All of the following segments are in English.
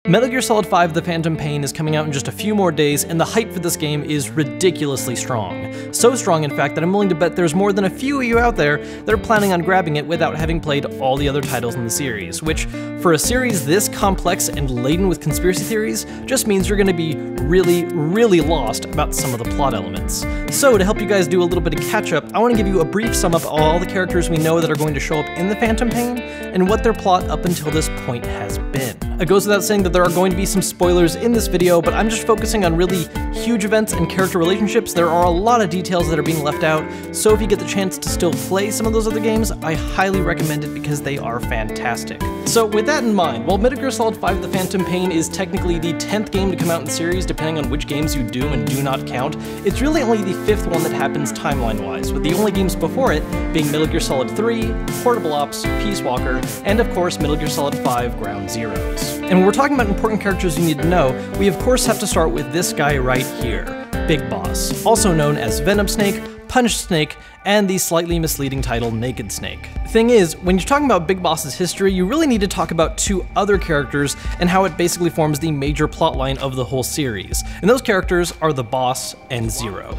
Metal Gear Solid 5: The Phantom Pain is coming out in just a few more days, and the hype for this game is ridiculously strong. So strong, in fact, that I'm willing to bet there's more than a few of you out there that are planning on grabbing it without having played all the other titles in the series, which, for a series this complex and laden with conspiracy theories, just means you're going to be really lost about some of the plot elements. So, to help you guys do a little bit of catch-up, I want to give you a brief sum up of all the characters we know that are going to show up in The Phantom Pain, and what their plot up until this point has been. It goes without saying that there are going to be some spoilers in this video, but I'm just focusing on really huge events and character relationships. There are a lot of details that are being left out, so if you get the chance to still play some of those other games, I highly recommend it because they are fantastic. So with that in mind, while Metal Gear Solid 5: The Phantom Pain is technically the 10th game to come out in the series, depending on which games you do and do not count, it's really only the 5th one that happens timeline-wise, with the only games before it being Metal Gear Solid 3, Portable Ops, Peace Walker, and of course Metal Gear Solid 5: Ground Zeroes. And when we're talking about important characters you need to know, we of course have to start with this guy right here, Big Boss, also known as Venom Snake, Punch Snake, and the slightly misleading title Naked Snake. Thing is, when you're talking about Big Boss's history, you really need to talk about two other characters and how it basically forms the major plotline of the whole series. And those characters are the Boss and Zero.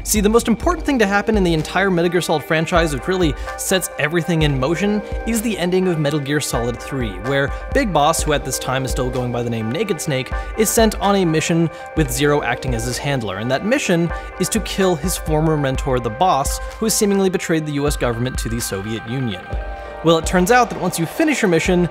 See, the most important thing to happen in the entire Metal Gear Solid franchise, which really sets everything in motion, is the ending of Metal Gear Solid 3, where Big Boss, who at this time is still going by the name Naked Snake, is sent on a mission with Zero acting as his handler, and that mission is to kill his former mentor, the Boss, who has seemingly betrayed the US government to the Soviet Union. Well, it turns out that once you finish your mission,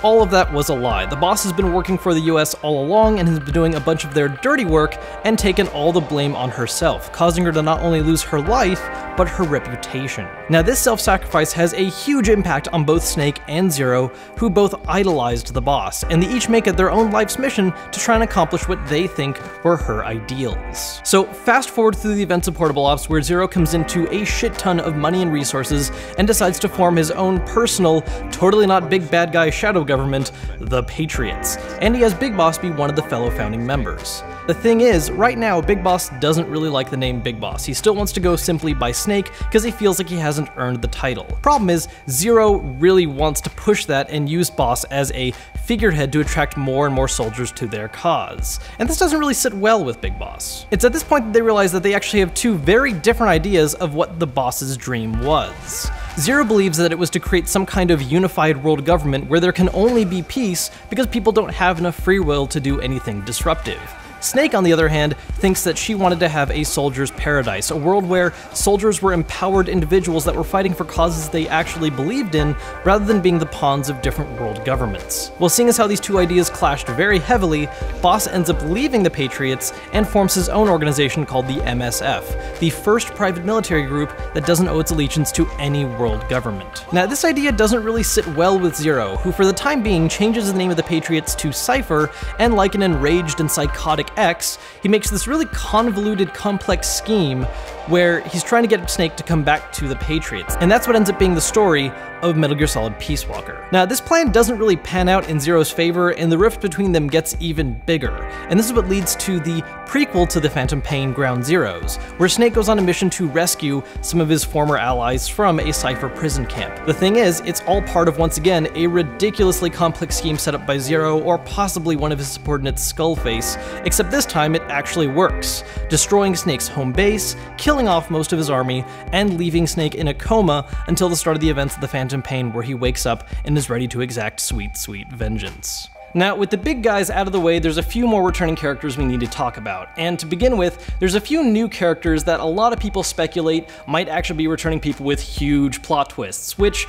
all of that was a lie. The Boss has been working for the US all along and has been doing a bunch of their dirty work and taken all the blame on herself, causing her to not only lose her life, but her reputation. Now, this self-sacrifice has a huge impact on both Snake and Zero, who both idolized the Boss, and they each make it their own life's mission to try and accomplish what they think were her ideals. So fast forward through the events of Portable Ops, where Zero comes into a shit ton of money and resources and decides to form his own personal, totally not big bad guy shadow government, the Patriots, and he has Big Boss be one of the fellow founding members. The thing is, right now, Big Boss doesn't really like the name Big Boss. He still wants to go simply by Snake because he feels like he hasn't earned the title. Problem is, Zero really wants to push that and use Boss as a figurehead to attract more and more soldiers to their cause. And this doesn't really sit well with Big Boss. It's at this point that they realize that they actually have two very different ideas of what the Boss's dream was. Zero believes that it was to create some kind of unified world government where there can only be peace because people don't have enough free will to do anything disruptive. Snake, on the other hand, thinks that she wanted to have a soldier's paradise, a world where soldiers were empowered individuals that were fighting for causes they actually believed in, rather than being the pawns of different world governments. Well, seeing as how these two ideas clashed very heavily, Boss ends up leaving the Patriots and forms his own organization called the MSF, the first private military group that doesn't owe its allegiance to any world government. Now, this idea doesn't really sit well with Zero, who for the time being changes the name of the Patriots to Cypher, and like an enraged and psychotic X, he makes this really convoluted, complex scheme where he's trying to get Snake to come back to the Patriots, and that's what ends up being the story of Metal Gear Solid Peace Walker. Now, this plan doesn't really pan out in Zero's favor, and the rift between them gets even bigger, and this is what leads to the prequel to The Phantom Pain: Ground Zeroes, where Snake goes on a mission to rescue some of his former allies from a Cypher prison camp. The thing is, it's all part of, once again, a ridiculously complex scheme set up by Zero, or possibly one of his subordinates, Skullface, except this time it actually works, destroying Snake's home base, killing off most of his army, and leaving Snake in a coma until the start of the events of The Phantom Pain, where he wakes up and is ready to exact sweet, sweet vengeance. Now, with the big guys out of the way, there's a few more returning characters we need to talk about, and to begin with, there's a few new characters that a lot of people speculate might actually be returning people with huge plot twists, which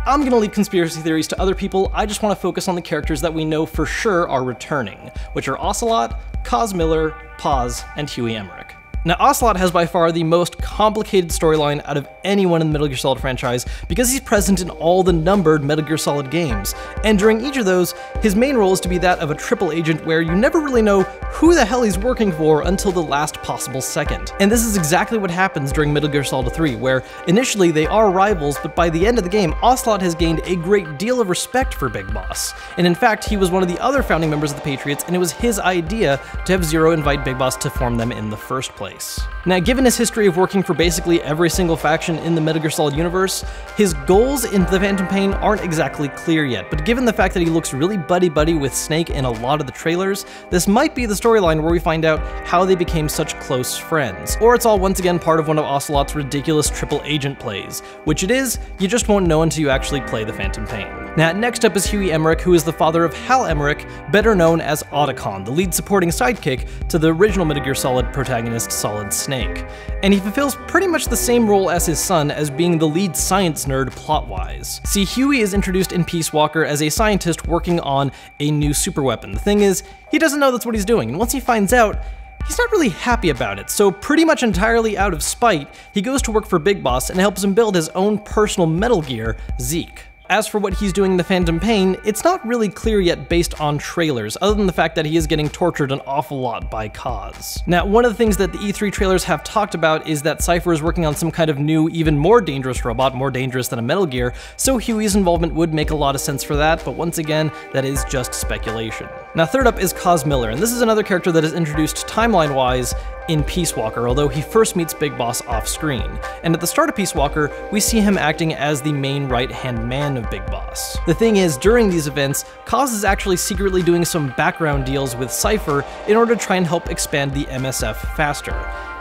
I'm gonna leave conspiracy theories to other people. I just want to focus on the characters that we know for sure are returning, which are Ocelot, Koz Miller, Paz, and Huey Emmerich. Now, Ocelot has by far the most complicated storyline out of anyone in the Metal Gear Solid franchise because he's present in all the numbered Metal Gear Solid games, and during each of those, his main role is to be that of a triple agent where you never really know who the hell he's working for until the last possible second. And this is exactly what happens during Metal Gear Solid 3, where initially they are rivals, but by the end of the game, Ocelot has gained a great deal of respect for Big Boss. And in fact, he was one of the other founding members of the Patriots, and it was his idea to have Zero invite Big Boss to form them in the first place. place. Now, given his history of working for basically every single faction in the Metal Gear Solid universe, his goals in the Phantom Pain aren't exactly clear yet, but given the fact that he looks really buddy-buddy with Snake in a lot of the trailers, this might be the storyline where we find out how they became such close friends. Or it's all once again part of one of Ocelot's ridiculous triple agent plays, which it is, you just won't know until you actually play the Phantom Pain. Now, next up is Huey Emmerich, who is the father of Hal Emmerich, better known as Otto Kahn, the lead supporting sidekick to the original Metal Gear Solid protagonist Solid Snake. And he fulfills pretty much the same role as his son, as being the lead science nerd plot-wise. See, Huey is introduced in Peace Walker as a scientist working on a new superweapon. The thing is, he doesn't know that's what he's doing, and once he finds out, he's not really happy about it, so pretty much entirely out of spite, he goes to work for Big Boss and helps him build his own personal Metal Gear, Zeke. As for what he's doing in the Phantom Pain, it's not really clear yet based on trailers, other than the fact that he is getting tortured an awful lot by Koz. Now, one of the things that the E3 trailers have talked about is that Cypher is working on some kind of new, even more dangerous robot, more dangerous than a Metal Gear, so Huey's involvement would make a lot of sense for that, but once again, that is just speculation. Now, third up is Koz Miller, and this is another character that is introduced timeline-wise in Peace Walker, although he first meets Big Boss off-screen. And at the start of Peace Walker, we see him acting as the main right-hand man of Big Boss. The thing is, during these events, Koz is actually secretly doing some background deals with Cypher in order to try and help expand the MSF faster.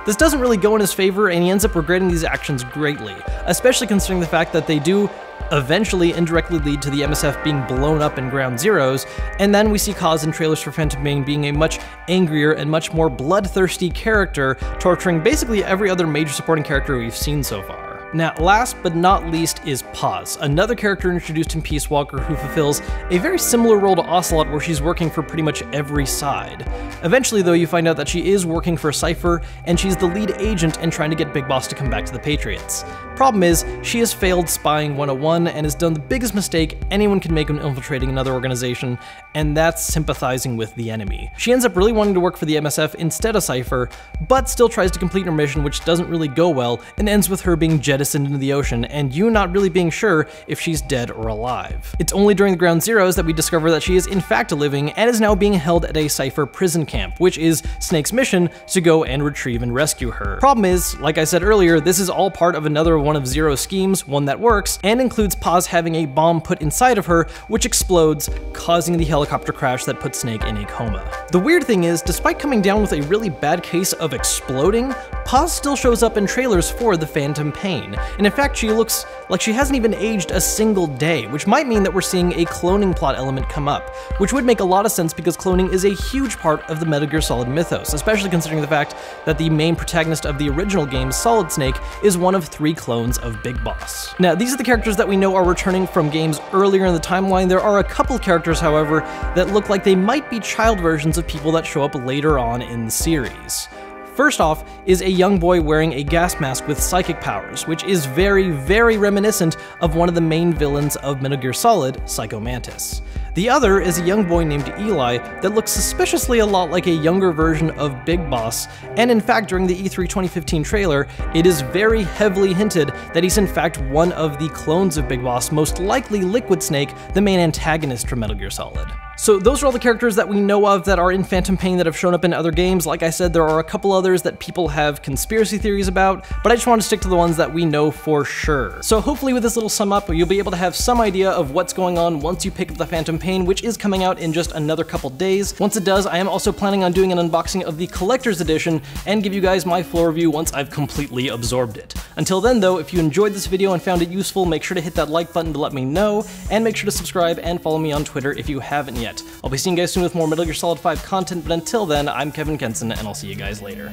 This doesn't really go in his favor, and he ends up regretting these actions greatly, especially considering the fact that they do eventually indirectly lead to the MSF being blown up in Ground Zeroes, and then we see Koz in trailers for Phantom Pain being a much angrier and much more bloodthirsty character, torturing basically every other major supporting character we've seen so far. Now, last but not least is Paz, another character introduced in Peace Walker who fulfills a very similar role to Ocelot, where she's working for pretty much every side. Eventually, though, you find out that she is working for Cypher, and she's the lead agent and trying to get Big Boss to come back to the Patriots. Problem is, she has failed Spying 101 and has done the biggest mistake anyone can make when infiltrating another organization, and that's sympathizing with the enemy. She ends up really wanting to work for the MSF instead of Cypher, but still tries to complete her mission, which doesn't really go well, and ends with her being jettisoned into the ocean, and you not really being sure if she's dead or alive. It's only during the Ground Zeroes that we discover that she is in fact living, and is now being held at a Cypher prison camp, which is Snake's mission to go and retrieve and rescue her. Problem is, like I said earlier, this is all part of another one of Zero's schemes, one that works, and includes Paz having a bomb put inside of her, which explodes, causing the helicopter crash that puts Snake in a coma. The weird thing is, despite coming down with a really bad case of exploding, Paz still shows up in trailers for the Phantom Pain, and in fact she looks like she hasn't even aged a single day, which might mean that we're seeing a cloning plot element come up, which would make a lot of sense because cloning is a huge part of the Metal Gear Solid mythos, especially considering the fact that the main protagonist of the original game, Solid Snake, is one of 3 clones of Big Boss. Now, these are the characters that we know are returning from games earlier in the timeline. There are a couple characters, however, that look like they might be child versions of people that show up later on in the series. First off is a young boy wearing a gas mask with psychic powers, which is very, very reminiscent of one of the main villains of Metal Gear Solid, Psycho Mantis. The other is a young boy named Eli that looks suspiciously a lot like a younger version of Big Boss, and in fact during the E3 2015 trailer, it is very heavily hinted that he's in fact one of the clones of Big Boss, most likely Liquid Snake, the main antagonist from Metal Gear Solid. So those are all the characters that we know of that are in Phantom Pain that have shown up in other games. Like I said, there are a couple others that people have conspiracy theories about, but I just want to stick to the ones that we know for sure. So hopefully with this little sum up, you'll be able to have some idea of what's going on once you pick up the Phantom Pain, which is coming out in just another couple days. Once it does, I am also planning on doing an unboxing of the Collector's Edition and give you guys my full review once I've completely absorbed it. Until then though, if you enjoyed this video and found it useful, make sure to hit that like button to let me know, and make sure to subscribe and follow me on Twitter if you haven't yet. I'll be seeing you guys soon with more Metal Gear Solid 5 content, but until then, I'm Kevinkenson, and I'll see you guys later.